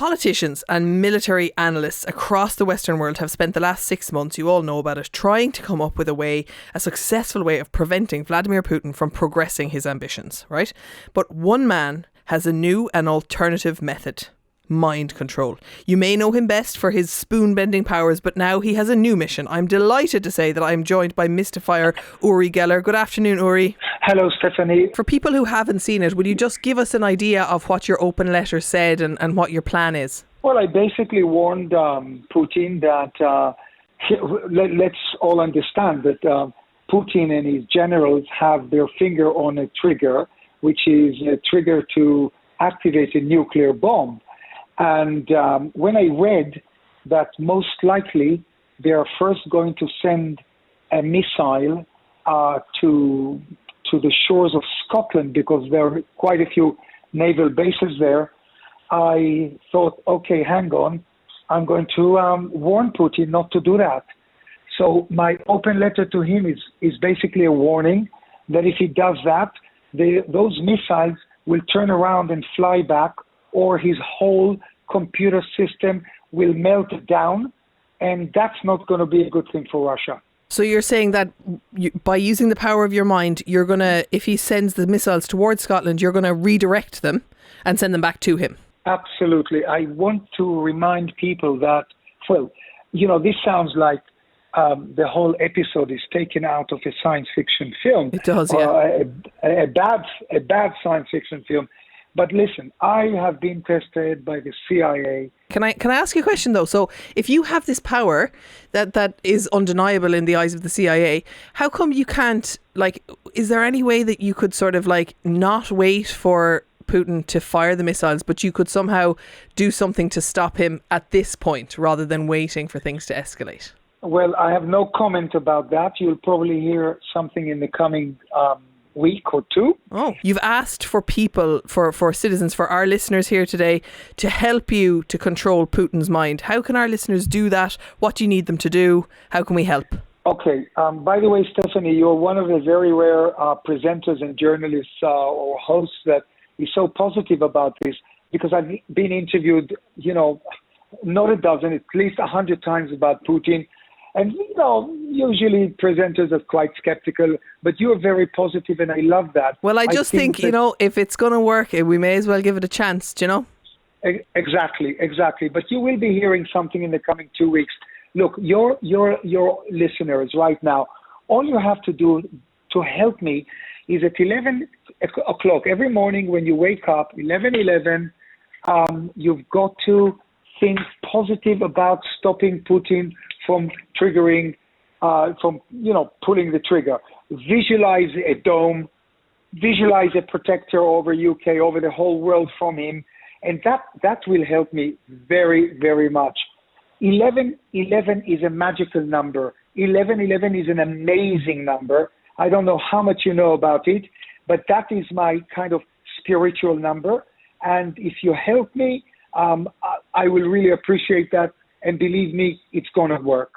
Politicians and military analysts across the Western world have spent the last 6 months, you all know about it, trying to come up with a successful way of preventing Vladimir Putin from progressing his ambitions, right? But one man has a new and alternative method. Mind control. You may know him best for his spoon-bending powers, but now he has a new mission. I'm delighted to say that I'm joined by mystifier Uri Geller. Good afternoon, Uri. Hello, Stefanie. For people who haven't seen it, would you just give us an idea of what your open letter said and what your plan is? Well, I basically warned Putin that let's all understand that Putin and his generals have their finger on a trigger, which is a trigger to activate a nuclear bomb. And when I read that most likely they are first going to send a missile to the shores of Scotland, because there are quite a few naval bases there, I thought, okay, hang on, I'm going to warn Putin not to do that. So my open letter to him is basically a warning that if he does that, those missiles will turn around and fly back, or his whole computer system will melt down, and that's not going to be a good thing for Russia. So you're saying that by using the power of your mind, you're going to, if he sends the missiles towards Scotland, you're going to redirect them and send them back to him? Absolutely. I want to remind people that, well, this sounds like the whole episode is taken out of a science fiction film. It does, yeah. A bad science fiction film. But listen, I have been tested by the CIA. Can I ask you a question though? So if you have this power that is undeniable in the eyes of the CIA, how come you can't, is there any way that you could sort of not wait for Putin to fire the missiles, but you could somehow do something to stop him at this point rather than waiting for things to escalate? Well, I have no comment about that. You'll probably hear something in the coming week or two. Oh, you've asked for people, for citizens, for our listeners here today to help you to control Putin's mind. How can our listeners do that? What do you need them to do? How can we help? Okay. By the way, Stefanie, you're one of the very rare presenters and journalists or hosts that is so positive about this, because I've been interviewed, not a dozen, at least 100 times about Putin. And, usually presenters are quite skeptical, but you are very positive, and I love that. Well, I just think if it's going to work, we may as well give it a chance, Exactly. But you will be hearing something in the coming 2 weeks. Look, your listeners right now, all you have to do to help me is at 11 o'clock every morning when you wake up, 11:11, you've got to think positive about stopping Putin from triggering, pulling the trigger. Visualize a dome, visualize a protector over UK, over the whole world from him, and that will help me very, very much. 11:11 is a magical number. 11:11 is an amazing number. I don't know how much you know about it, but that is my kind of spiritual number. And if you help me, I will really appreciate that. And believe me, it's going to work.